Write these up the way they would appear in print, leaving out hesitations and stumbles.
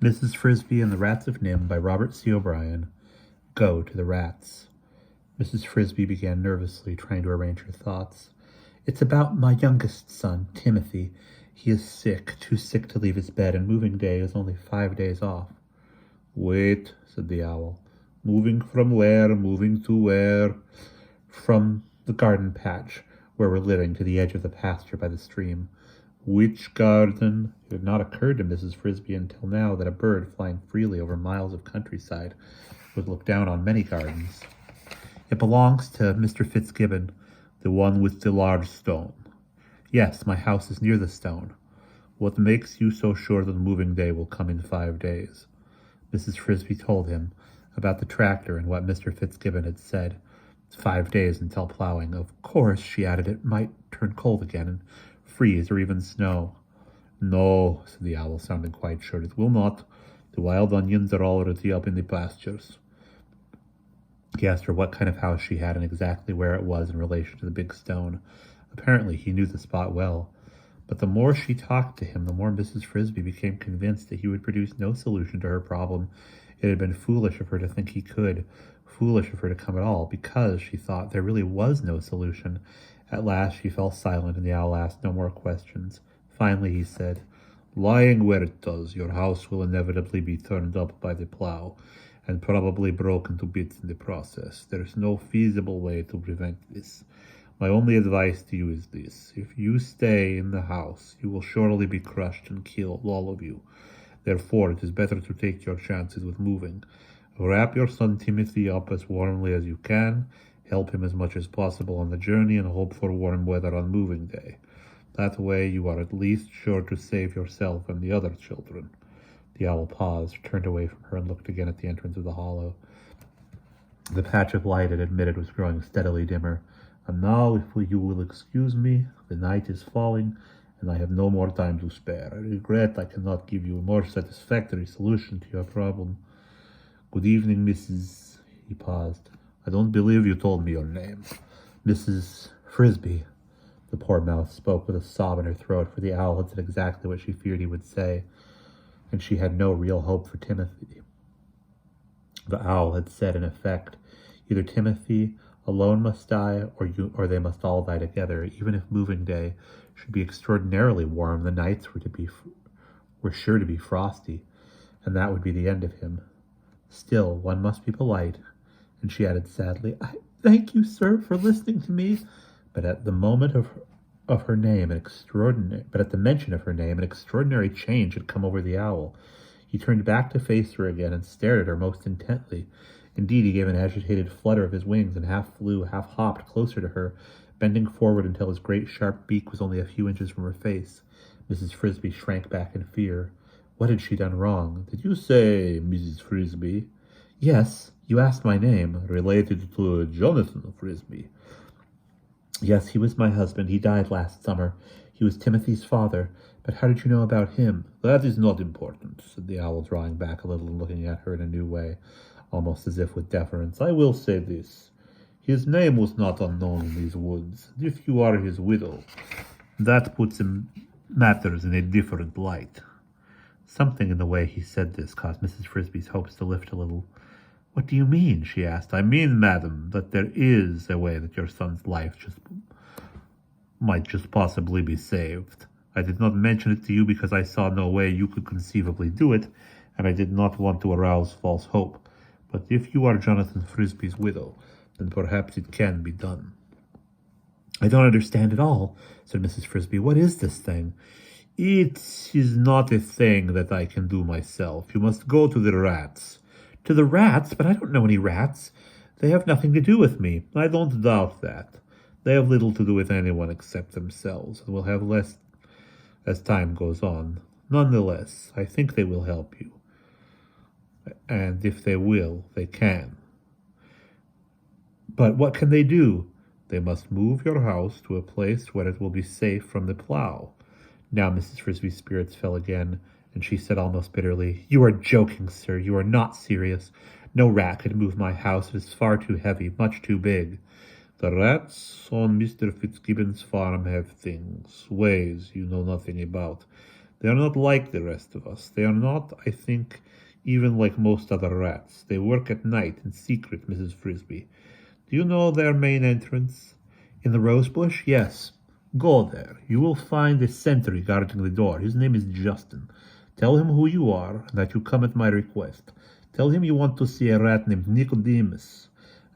Mrs. Frisby and the Rats of Nimh by Robert C. O'Brien. Go to the rats. Mrs. Frisby began nervously, trying to arrange her thoughts. It's about my youngest son, Timothy. He is sick, too sick to leave his bed, and moving day is only 5 days off. Wait, said the owl. Moving from where? Moving to where? From the garden patch, where we're living, to the edge of the pasture by the stream. Which garden? It had not occurred to Mrs. Frisby until now that a bird flying freely over miles of countryside would look down on many gardens. It belongs to Mr. Fitzgibbon, the one with the large stone. Yes, my house is near the stone. What makes you so sure that the moving day will come in 5 days? Mrs. Frisby told him about the tractor and what Mr. Fitzgibbon had said. It's 5 days until plowing. Of course, she added, it might turn cold again and freeze or even snow. No, said the owl, sounding quite sure. It will not. The wild onions are already up in the pastures. He asked her what kind of house she had and exactly where it was in relation to the big stone. Apparently he knew the spot well. But the more she talked to him, the more Mrs. Frisby became convinced that he would produce no solution to her problem. It had been foolish of her to think he could, foolish of her to come at all, because, she thought, there really was no solution. At last she fell silent, and the owl asked no more questions. Finally he said, Lying where it does, your house will inevitably be turned up by the plow, and probably broken to bits in the process. There is no feasible way to prevent this. My only advice to you is this. If you stay in the house, you will surely be crushed and killed, all of you. Therefore, it is better to take your chances with moving. Wrap your son Timothy up as warmly as you can, help him as much as possible on the journey, and hope for warm weather on moving day. That way you are at least sure to save yourself and the other children. The owl paused, turned away from her, and looked again at the entrance of the hollow. The patch of light it admitted was growing steadily dimmer. And now, if you will excuse me, the night is falling, and I have no more time to spare. I regret I cannot give you a more satisfactory solution to your problem. Good evening, Mrs. He paused. I don't believe you told me your name. Mrs. Frisby. The poor mouse spoke with a sob in her throat, for the owl had said exactly what she feared he would say, and she had no real hope for Timothy. The owl had said, in effect, either Timothy alone must die, or they must all die together. Even if moving day should be extraordinarily warm, the nights were sure to be frosty, and that would be the end of him. Still, one must be polite, and she added sadly, I thank you, sir, for listening to me. But at the mention of her name, an extraordinary change had come over the owl. He turned back to face her again and stared at her most intently. Indeed, he gave an agitated flutter of his wings and half flew, half hopped closer to her, bending forward until his great sharp beak was only a few inches from her face. Mrs. Frisby shrank back in fear. What had she done wrong? Did you say Mrs. Frisby? Yes, you asked my name. Related to Jonathan Frisby? Yes, he was my husband. He died last summer. He was Timothy's father. But how did you know about him? That is not important, said the owl, drawing back a little and looking at her in a new way, almost as if with deference. I will say this. His name was not unknown in these woods. If you are his widow, that puts matters in a different light. Something in the way he said this caused Mrs. Frisby's hopes to lift a little. What do you mean? She asked. I mean, madam, that there is a way that your son's life might just possibly be saved. I did not mention it to you because I saw no way you could conceivably do it, and I did not want to arouse false hope. But if you are Jonathan Frisby's widow, then perhaps it can be done. I don't understand at all, said Mrs. Frisby. What is this thing? It is not a thing that I can do myself. You must go to the rats. To the rats? But I don't know any rats. They have nothing to do with me. I don't doubt that. They have little to do with anyone except themselves, and will have less as time goes on. Nonetheless, I think they will help you. And if they will, they can. But what can they do? They must move your house to a place where it will be safe from the plow. Now Mrs. Frisby's spirits fell again, and she said almost bitterly, You are joking, sir. You are not serious. No rat could move my house. It is far too heavy, much too big. The rats on Mr. Fitzgibbon's farm have things, ways you know nothing about. They are not like the rest of us. They are not, I think, even like most other rats. They work at night in secret, Mrs. Frisby. Do you know their main entrance? In the rose bush? Yes. Go there. You will find a sentry guarding the door. His name is Justin. Tell him who you are and that you come at my request. Tell him you want to see a rat named Nicodemus.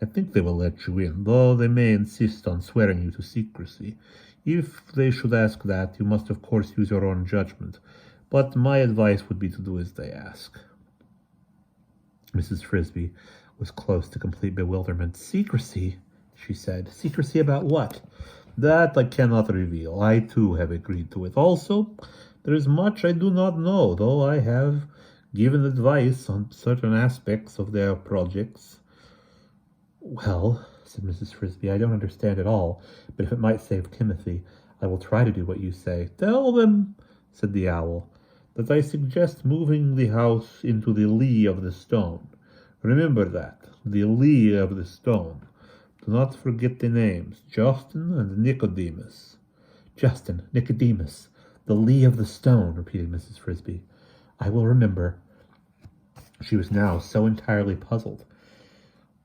I think they will let you in, though they may insist on swearing you to secrecy. If they should ask that, you must of course use your own judgment, but my advice would be to do as they ask. Mrs. Frisby was close to complete bewilderment. Secrecy, she said. Secrecy about what? That I cannot reveal. I too have agreed to it. Also, there is much I do not know, though I have given advice on certain aspects of their projects. Well, said Mrs. Frisby, I don't understand at all, but if it might save Timothy, I will try to do what you say. Tell them, said the owl, that I suggest moving the house into the lee of the stone. Remember that, the lee of the stone. Do not forget the names, Justin and Nicodemus. Justin, Nicodemus, the lee of the stone, repeated Mrs. Frisby. I will remember. She was now so entirely puzzled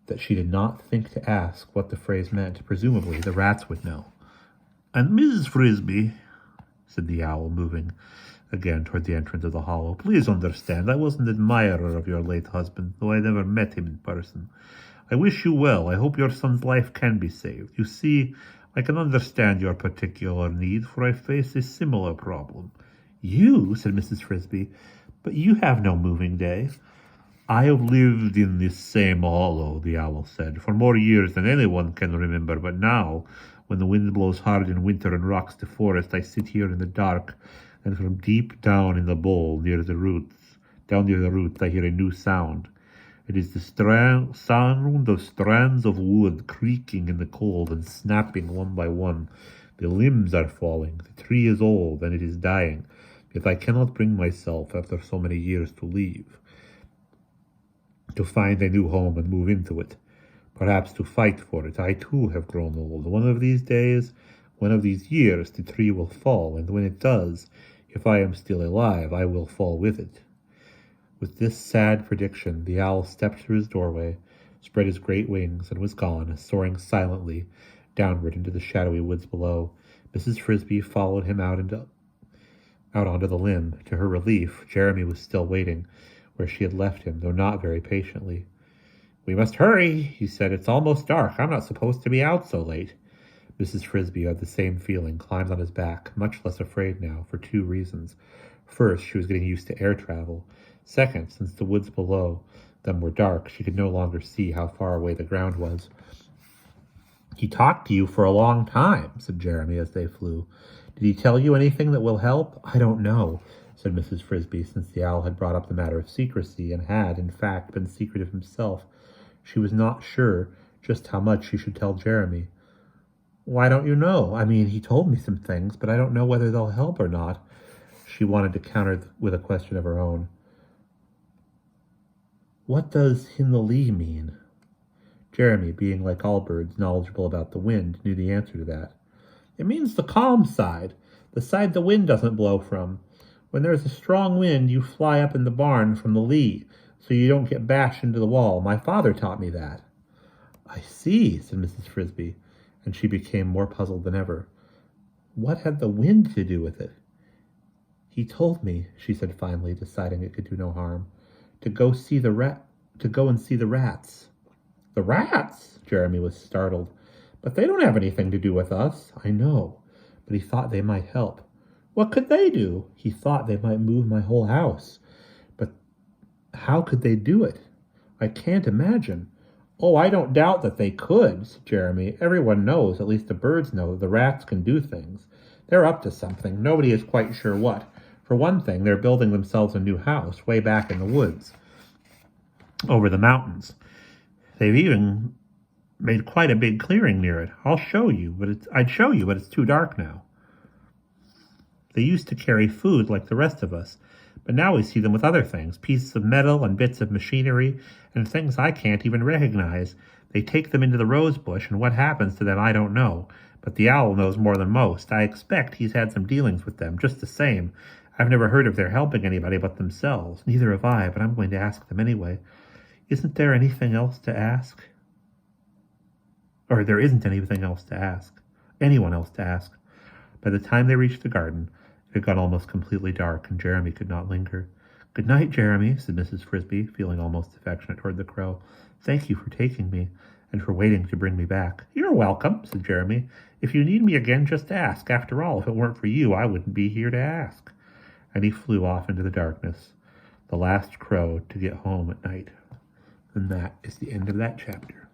that she did not think to ask what the phrase meant. Presumably the rats would know. And Mrs. Frisby, said the owl, moving again toward the entrance of the hollow, please understand, I was an admirer of your late husband, though I never met him in person. I wish you well. I hope your son's life can be saved. You see, I can understand your particular need, for I face a similar problem. You, said Mrs. Frisby, but you have no moving day. I have lived in this same hollow, the owl said, for more years than anyone can remember, but now, when the wind blows hard in winter and rocks the forest, I sit here in the dark, and from deep down in the bowl, down near the roots, I hear a new sound. It is the sound of strands of wood creaking in the cold and snapping one by one. The limbs are falling, the tree is old, and it is dying, yet I cannot bring myself, after so many years, to leave. To find a new home and move into it, perhaps to fight for it. I too have grown old. One of these days, one of these years, the tree will fall, and when it does, if I am still alive, I will fall with it. With this sad prediction, the owl stepped through his doorway, spread his great wings, and was gone, soaring silently downward into the shadowy woods below. Mrs. Frisby followed him out onto the limb. To her relief, Jeremy was still waiting where she had left him, though not very patiently. We must hurry, he said. It's almost dark. I'm not supposed to be out so late. Mrs. Frisby had the same feeling, climbed on his back, much less afraid now, for two reasons. First, she was getting used to air travel. Second, since the woods below them were dark, she could no longer see how far away the ground was. He talked to you for a long time, said Jeremy as they flew. Did he tell you anything that will help? I don't know, said Mrs. Frisby, since the owl had brought up the matter of secrecy and had, in fact, been secretive himself. She was not sure just how much she should tell Jeremy. Why don't you know? I mean, he told me some things, but I don't know whether they'll help or not. She wanted to counter with a question of her own. What does in the lee mean? Jeremy, being like all birds knowledgeable about the wind, knew the answer to that. It means the calm side, the side the wind doesn't blow from. When there's a strong wind, you fly up in the barn from the lee, so you don't get bashed into the wall. My father taught me that. I see, said Mrs. Frisby, and she became more puzzled than ever. What had the wind to do with it? He told me, she said finally, deciding it could do no harm, to go and see the rats. The rats? Jeremy was startled. But they don't have anything to do with us. I know, but he thought they might help. What could they do? He thought they might move my whole house. But how could they do it? I can't imagine. Oh, I don't doubt that they could, said Jeremy. Everyone knows, at least the birds know, the rats can do things. They're up to something. Nobody is quite sure what. For one thing, they're building themselves a new house way back in the woods, over the mountains. They've even made quite a big clearing near it. I'd show you, but it's too dark now. They used to carry food like the rest of us, but now we see them with other things, pieces of metal and bits of machinery, and things I can't even recognize. They take them into the rose bush, and what happens to them I don't know, but the owl knows more than most. I expect he's had some dealings with them, just the same. I've never heard of their helping anybody but themselves. Neither have I, but I'm going to ask them anyway. Isn't there anything else to ask? Or there isn't anything else to ask. Anyone else to ask. By the time they reached the garden, it had gone almost completely dark, and Jeremy could not linger. "Good night, Jeremy," said Mrs. Frisby, feeling almost affectionate toward the crow. "Thank you for taking me, and for waiting to bring me back." "You're welcome," said Jeremy. "If you need me again, just ask. After all, if it weren't for you, I wouldn't be here to ask." And he flew off into the darkness, the last crow to get home at night. And that is the end of that chapter.